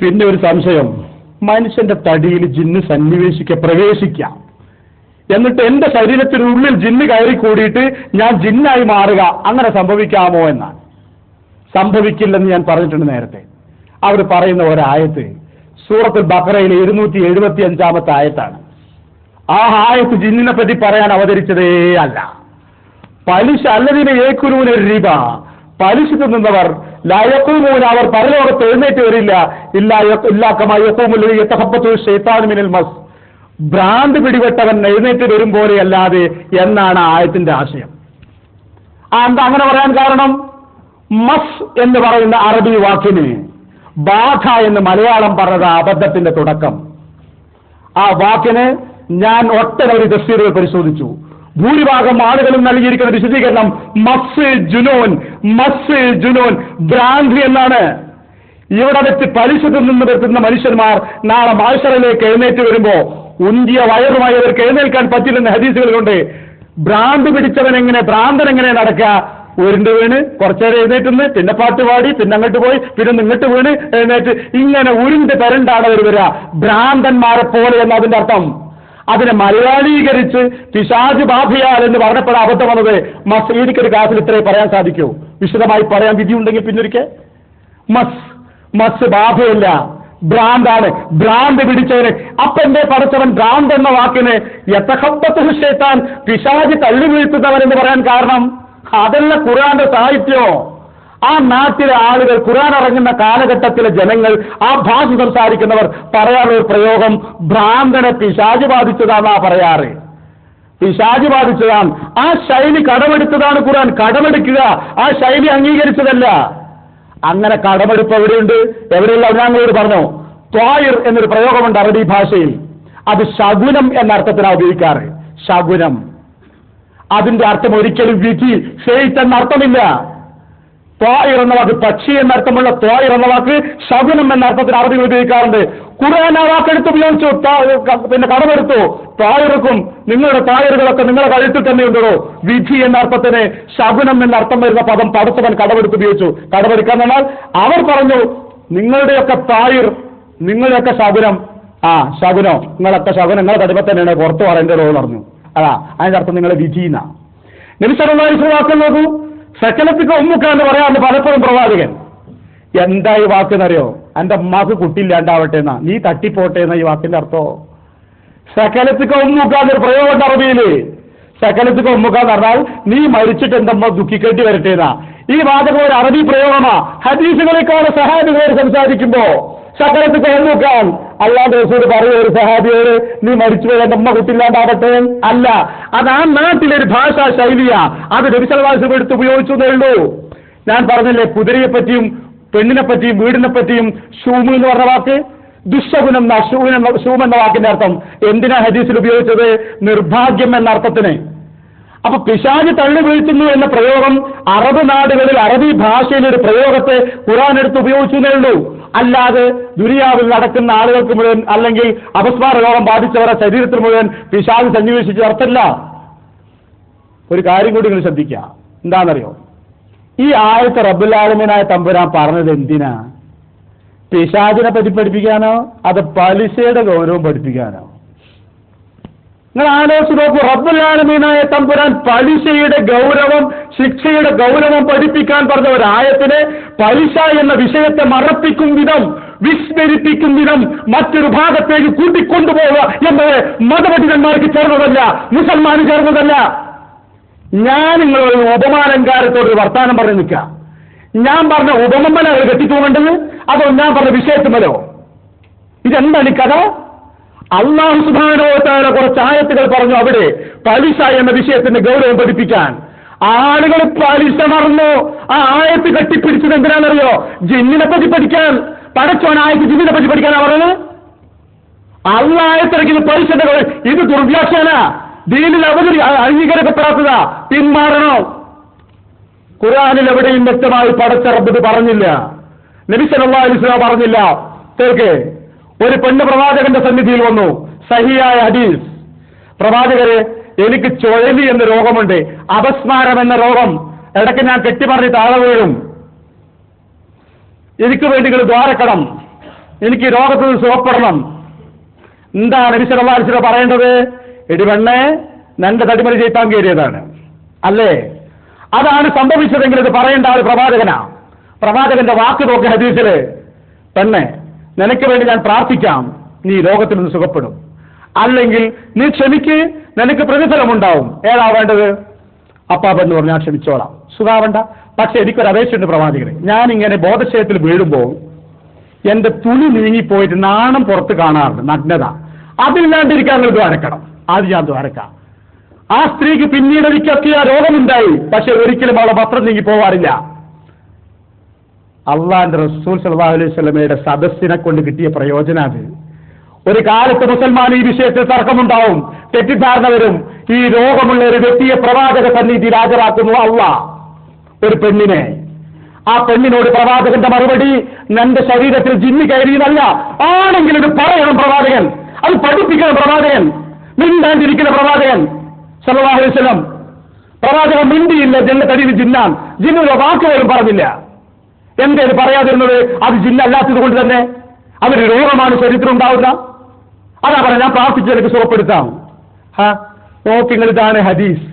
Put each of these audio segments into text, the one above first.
പിന്നെ ഒരു സംശയം, മനുഷ്യന്റെ തടിയിൽ ജിന്ന് പ്രവേശിക്കാം, എന്നിട്ട് എന്റെ ശരീരത്തിനുള്ളിൽ ജിന്ന് കയറി കൂടിയിട്ട് ഞാൻ ജിന്നായി മാറുക, അങ്ങനെ സംഭവിക്കാമോ എന്നാണ്. സംഭവിക്കില്ലെന്ന് ഞാൻ പറഞ്ഞിട്ടുണ്ട് നേരത്തെ. അവർ പറയുന്ന ഒരായത്ത് സൂറത്തുൽ ബഖറയിലെ 275 ആയത്താണ്. ആ ആയത്ത് ജിന്നിനെ പറ്റി പറയാൻ അവതരിച്ചതേ അല്ല. പലിശ അല്ലദീന യഅ്കുലൂന റിബ, പലിശ തിന്നുന്നവർ ലയഖൂമൂന, അവർ പരലോകത്ത് എഴുന്നേറ്റ് വരില്ല, ഇല്ലാ കമാ യഖൂമുൽ ലദീ യതഖബ്ബതു ശൈത്താനു മിനൽ മസ്, ഭ്രാന്ത് പിടിപെട്ടവൻ എഴുന്നേറ്റ് വരും പോലെയല്ലാതെ എന്നാണ് ആയത്തിന്റെ ആശയം. എന്താ അങ്ങനെ പറയാൻ കാരണം? മസ് എന്ന് പറയുന്ന അറബി വാക്കിന് ബാധ എന്ന് മലയാളം പറഞ്ഞത് അബദ്ധത്തിന്റെ തുടക്കം. ആ വാക്കിന് ഞാൻ ഒട്ടനവധി തഫ്സീറുകൾ പരിശോധിച്ചു. ഭൂരിഭാഗം ആളുകളും നൽകിയിരിക്കുന്ന വിശദീകരണം മസ് ജുനൂൻ, ഭ്രാന്തി എന്നാണ്. ഇവിടെ വെച്ച് പലിശ തിന്നുന്ന മനുഷ്യന്മാർ നാളെ മഹ്ശറിലേക്ക് എഴുന്നേറ്റ് വരുമ്പോ ഉന്തിയ വയറുമായി അവർക്ക് എഴുന്നേൽക്കാൻ പറ്റില്ലെന്ന് ഹദീസുകളുണ്ട്. ഭ്രാന്ത് പിടിച്ചവൻ ഭ്രാന്തൻ എങ്ങനെ നടക്കുക? ഉരുണ്ട് വീണ് കുറച്ചേരം എഴുന്നേറ്റുന്ന്, പിന്നെ പാട്ട് പാടി, പിന്നെ അങ്ങോട്ട് പോയി, പിന്നെ ഇങ്ങോട്ട് വീണ് എഴുന്നേറ്റ്, ഇങ്ങനെ ഉരുണ്ട് തരണ്ടാണ് അവർ വരിക, ഭ്രാന്തന്മാരെ പോലെ എന്ന് അതിന്റെ അർത്ഥം. അതിനെ മലയാളീകരിച്ച് പിശാച് ബാധയാൽ എന്ന് പറഞ്ഞപ്പോഴാണ് അബദ്ധം വന്നത്. എനിക്കൊരു ക്ലാസ്സിൽ ഇത്രേ പറയാൻ സാധിക്കൂ, വിശദമായി പറയാൻ വിധിയുണ്ടെങ്കിൽ പിന്നൊരിക്കൽ. മസ് ബാധയല്ല, ഭ്രാന്താണ്, ഭ്രാന്ത് പിടിച്ചവന്. അപ്പൊ എന്റെ പഠിച്ചവൻ ഭ്രാന്ത് എന്ന വാക്കിന് യതഖബ്ബതു ശൈത്താൻ, പിശാച് തള്ളി വീഴ്ത്തുന്നവൻ എന്ന് പറയാൻ കാരണം അതല്ല ഖുർആന്റെ സാഹിത്യോ. ആ നാട്ടിലെ ആളുകൾ, ഖുർആൻ ഇറങ്ങുന്ന കാലഘട്ടത്തിലെ ജനങ്ങൾ, ആ ഭാഷ സംസാരിക്കുന്നവർ പറയാറുള്ള പ്രയോഗം ഭ്രാന്തനെ പിശാച് ബാധിച്ചതാണെന്നാ പറയാറ്. പിശാച് ബാധിച്ചതാണ്. ആ ശൈലി കടമെടുത്തതാണ് ഖുർആൻ. കടമെടുക്കുക, ആ ശൈലി അംഗീകരിച്ചതല്ല. അങ്ങനെ കടമെടുപ്പ് എവിടെയുണ്ട്? എവിടെയുള്ള ഞങ്ങളോട് പറഞ്ഞു. ത്വായിർ എന്നൊരു പ്രയോഗമുണ്ട് അറബി ഭാഷയിൽ. അത് ശകുനം എന്ന അർത്ഥത്തിനാണ് ഉപയോഗിക്കാറ്. ശകുനം, അതിന്റെ അർത്ഥം ഒരിക്കലും വിധി, ഫെയ്ത്ത് എന്ന അർത്ഥമില്ല. ത്വായിർ എന്ന വാക്ക് പക്ഷി എന്നർത്ഥമുള്ള ത്വായിർ എന്ന വാക്ക് ശകുനം എന്ന അർത്ഥത്തിൽ അറബികൾ ഉപയോഗിക്കാറുണ്ട്. ഖുർആൻ ആ വാക്കെടുത്ത് ഉപയോഗിച്ചു, പിന്നെ കടമെടുത്തു. ത്വായിർക്കും നിങ്ങളുടെ ത്വായിറുകളൊക്കെ നിങ്ങളുടെ കഴുത്തിൽ തന്നെ ഉണ്ടോ? വിധി എന്ന അർത്ഥത്തിന് ശകുനം എന്ന അർത്ഥം വരുന്ന പദം പടച്ചവൻ കടമെടുത്ത് ഉപയോഗിച്ചു. കടമെടുക്കാൻ എന്നാൽ അവർ പറഞ്ഞു നിങ്ങളുടെയൊക്കെ ത്വായിർ, നിങ്ങളുടെയൊക്കെ ശകുനം. ശകുനോ, നിങ്ങളൊക്കെ ശകുനം നിങ്ങളുടെ കടുപ്പ തന്നെയാണ്, പുറത്തു പറയേണ്ടതോ പറഞ്ഞു. അതിന്റെ അർത്ഥം നിങ്ങളെ വിധീന. നബി സല്ലല്ലാഹു അലൈഹി വസല്ലം വാക്ക് നോക്കൂ, സകലത്തിക്ക് ഉമ്മുക്ക എന്ന് പറയാറുണ്ട് പലപ്പോഴും പ്രവാചകൻ. എന്താ ഈ വാക്കെന്നറിയോ? എന്റെ അമ്മാക്ക് കുട്ടിയില്ലാണ്ടാവട്ടെ എന്നാ, നീ തട്ടിപ്പോട്ടെ എന്ന ഈ വാക്കിന്റെ അർത്ഥോ. സകലത്തിക്ക് ഉമ്മുക്ക എന്നൊരു പ്രയോഗം അറബിയില്. സകലത്തിക്ക് ഉമ്മുക്ക എന്ന് പറഞ്ഞാൽ നീ മരിച്ചിട്ട് എന്റെ അമ്മ ദുഃഖിക്കേണ്ടി വരട്ടെ എന്നാ. ഈ വാചകം ഒരു അറബി പ്രയോഗമാ. ഹദീസുകളെക്കാൾ സഹാബികളോട് സംസാരിക്കുമ്പോ സകലത്തിക്ക് ഉമ്മുക്കാൻ അല്ലാതെ റസൂൽ പറയുക ഒരു സഹാബിയോട് നീ മരിച്ചുപോയി എന്റെ അമ്മ കുട്ടിയില്ലാണ്ടാവട്ടെ അല്ല. അത് ആ നാട്ടിലൊരു ഭാഷാ ശൈലിയാ. അത് നബി സല്ലല്ലാഹു അലൈഹി വസല്ലം എടുത്ത് ഉപയോഗിച്ചു എന്നേ ഉള്ളൂ. ഞാൻ പറഞ്ഞില്ലേ, കുതിരയെ പറ്റിയും പെണ്ണിനെ പറ്റിയും വീടിനെ പറ്റിയും ഷൂമ് എന്ന് പറഞ്ഞ വാക്ക് ദുശകുനം, ഷൂം എന്ന വാക്കിന്റെ അർത്ഥം എന്തിനാ ഹദീസിൽ ഉപയോഗിച്ചത്? നിർഭാഗ്യം എന്ന അർത്ഥത്തിന്. അപ്പൊ പിശാച് തള്ളി വീഴ്ത്തുന്നു എന്ന പ്രയോഗം അറബ് നാടുകളിൽ അറബി ഭാഷയിലെ ഒരു പ്രയോഗത്തെ ഖുർആൻ എടുത്ത് ഉപയോഗിച്ചു എന്നേ ഉള്ളൂ. അല്ലാതെ ദുനിയാവിൽ നടക്കുന്ന ആളുകൾക്ക് മുഴുവൻ അല്ലെങ്കിൽ അപസ്മാര രോഗം ബാധിച്ചവരുടെ ശരീരത്തിൽ മുഴുവൻ പിശാച് സന്നിവേശിച്ച് അർത്ഥമില്ല. ഒരു കാര്യം കൂടി നിങ്ങൾ ശ്രദ്ധിക്കുക. എന്താണെന്നറിയോ? ഈ ആയത്ത് റബ്ബുൽ ആലമീനായ തമ്പുരാൻ പറഞ്ഞത് എന്തിനാ? പിശാചിനെ പറ്റി പഠിപ്പിക്കാനോ അത് പലിശയുടെ ഗൗരവം പഠിപ്പിക്കാനോ? നിങ്ങൾ ആലോചിച്ച് നോക്കൂ. റബ്ബുൽ ആലമീനായ തമ്പുരാൻ പലിശയുടെ ഗൗരവം, ശിക്ഷയുടെ ഗൗരവം പഠിപ്പിക്കാൻ പറഞ്ഞ ഒരു ആയത്തിനെ പലിശ എന്ന വിഷയത്തെ മറപ്പിക്കും വിധം, വിസ്മരിപ്പിക്കും വിധം മറ്റൊരു ഭാഗത്തേക്ക് കൂട്ടിക്കൊണ്ടുപോവുക എന്നത് മതപണ്ഡിതന്മാർക്ക് ചേർന്നതല്ല, മുസൽമാന് ചേർന്നതല്ല. ഞാൻ നിങ്ങളൊരു ഉപമാലങ്കാരത്തോട് വർത്താനം പറഞ്ഞു നിൽക്കുക. ഞാൻ പറഞ്ഞ ഉപമമ്മല അവർ കെട്ടിത്തൂങ്ങേണ്ടത്, അതോ ഞാൻ പറഞ്ഞ വിഷയത്തുമല്ലോ? ഇതെന്താണ് ഈ കഥ? അല്ലാഹു സുബ്ഹാനഹു വ തആല കുറച്ച് ആയത്തുകൾ പറഞ്ഞു അവിടെ പലിശ എന്ന വിഷയത്തിന്റെ ഗൗരവം പഠിപ്പിക്കാൻ. ആളുകൾ പലിശ മറന്നു. ആ ആയത്ത് കെട്ടിപ്പിടിച്ചത് എന്തിനാണെന്നറിയോ? ജിന്നിനെ പറ്റി പഠിക്കാൻ. പടച്ചോൻ ആയത്ത് ജിന്നിനെ പറ്റി പഠിക്കാനാ പറഞ്ഞത്. അള്ളായത്തിറക്കിയത് പലിശന്റെ ഇത് ദുർവ്യാഖ്യാന, ദീനിൽ അംഗീകരിക്കപ്പെടാത്തതാ, പിന്മാറണോ? ഖുർആനിൽ എവിടെയും വ്യക്തമായി പടച്ച റബ്ബ് പറഞ്ഞില്ല. നബി സല്ലല്ലാഹു അലൈഹി വസല്ലം പറഞ്ഞില്ല. കേൾക്ക്, ഒരു പെണ്ണ് പ്രവാചകന്റെ സന്നിധിയിൽ വന്നു. സഹിയായ ഹദീസ്. പ്രവാചകരെ, എനിക്ക് ചുഴലി എന്ന രോഗമുണ്ട്, അപസ്മാരം എന്ന രോഗം, ഇടയ്ക്ക് ഞാൻ കെട്ടിപ്പറഞ്ഞ് താഴെ വീഴും, എനിക്ക് വേണ്ടി നിങ്ങൾ ദ്വാരക്കണം. എനിക്ക് ഈ രോഗത്തിൽ നിന്ന് സുഖപ്പെടണം. എന്താണ് നബി സല്ലല്ലാഹു അലൈഹി വസല്ലം പറയേണ്ടത്? എടി പെണ്ണേ, നിന്റെ തടിമറി ചെയ്ത്താൻ കയറിയതാണ് അല്ലേ? അതാണ് സംഭവിച്ചതെങ്കിൽ ഇത് പറയേണ്ട ആൾ പ്രവാചകനാ. പ്രവാചകന്റെ വാക്ക് നോക്കി ഹദീസില്, പെണ്ണെ നിനക്ക് വേണ്ടി ഞാൻ പ്രാർത്ഥിക്കാം, നീ രോഗത്തിൽ നിന്ന് സുഖപ്പെടും. അല്ലെങ്കിൽ നീ ക്ഷമിക്ക്, നിനക്ക് പ്രതിഫലമുണ്ടാവും. ഏതാ വേണ്ടത്? അപ്പാപ്പെന്ന് പറഞ്ഞാൽ ക്ഷമിച്ചോളാം, സുഖാവണ്ട. പക്ഷെ എനിക്കൊരു അപേക്ഷയുണ്ട് പ്രവാചകന്. ഞാനിങ്ങനെ ബോധക്ഷയത്തിൽ വീഴുമ്പോൾ എന്റെ തുണി നീങ്ങിപ്പോയിട്ട് നാണം പുറത്ത് കാണാറുണ്ട്, നഗ്നത. അതില്ലാണ്ടിരിക്കാൻ നിങ്ങൾ ദ്വാരക്കണം. അത് ഞാൻ ദ്വാരക്കാം. ആ സ്ത്രീക്ക് പിന്നീട് ഒരിക്കലൊക്കെ ആ രോഗമുണ്ടായി, പക്ഷെ ഒരിക്കലും അവളെ വസ്ത്രം നീങ്ങി പോവാറില്ല. അള്ളാന്റെ റസൂൽ സല്ലല്ലാഹു അലൈഹി വസല്ലമയുടെ സദസ്സിനെ കൊണ്ട് കിട്ടിയ പ്രയോജനം അത്. ഒരു കാലത്ത് മുസൽമാൻ ഈ വിഷയത്തിൽ തർക്കമുണ്ടാവും, തെറ്റിദ്ധാരണ വരും. ഈ രോഗമുള്ള ഒരു വ്യക്തിയെ പ്രവാചക സന്നിധിയിൽ ഹാജരാക്കുന്നു അള്ളാഹ്, ഒരു പെണ്ണിനെ. ആ പെണ്ണിനോട് പ്രവാചകന്റെ മറുപടി, നിന്റെ ശരീരത്തിൽ ജിന്ന് കയറിയതല്ല, ആണെങ്കിൽ ഇത് പറയണം പ്രവാചകൻ, അത് പഠിപ്പിക്കണം പ്രവാചകൻ, മിണ്ടാണ്ടിരിക്കുന്ന പ്രവാചകൻ സല്ലല്ലാഹു അലൈഹി വസല്ലം. പ്രവാചകൻ മിണ്ടിയില്ല, ജന്റെ തടിയിൽ ജിന്നാൻ, ജിന്നൊരു വാക്ക് പോലും പറഞ്ഞില്ല. എന്തേത് പറയാതിരുന്നത്? അത് ജിന്നല്ലാത്തത് കൊണ്ട് തന്നെ. അതൊരു രോഗമാണ് ശരീരത്തിൽ ഉണ്ടാവുക. അതാ പറഞ്ഞ ഞാൻ പ്രാർത്ഥിച്ച് എനിക്ക് സുഖപ്പെടുത്താം. നോക്കിങ്ങൾ, ഇതാണ് ഹദീസ്.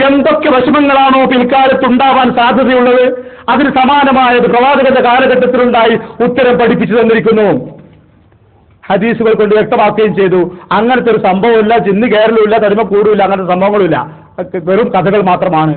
എന്തൊക്കെ വിഷമങ്ങളാണോ പിൽക്കാലത്ത് ഉണ്ടാവാൻ സാധ്യതയുള്ളത്, അതിന് സമാനമായത് പ്രവാചകന്റെ കാലഘട്ടത്തിലുണ്ടായി ഉത്തരം പഠിപ്പിച്ചു തന്നിരിക്കുന്നു. ഹദീസുകൾ കൊണ്ട് വ്യക്തമാക്കുകയും ചെയ്തു. അങ്ങനത്തെ ഒരു സംഭവമില്ല, ജിന്ന് കയറലുമില്ല, തടിമ കൂടുമില്ല, അങ്ങനത്തെ സംഭവങ്ങളുമില്ല, വെറും കഥകൾ മാത്രമാണ്.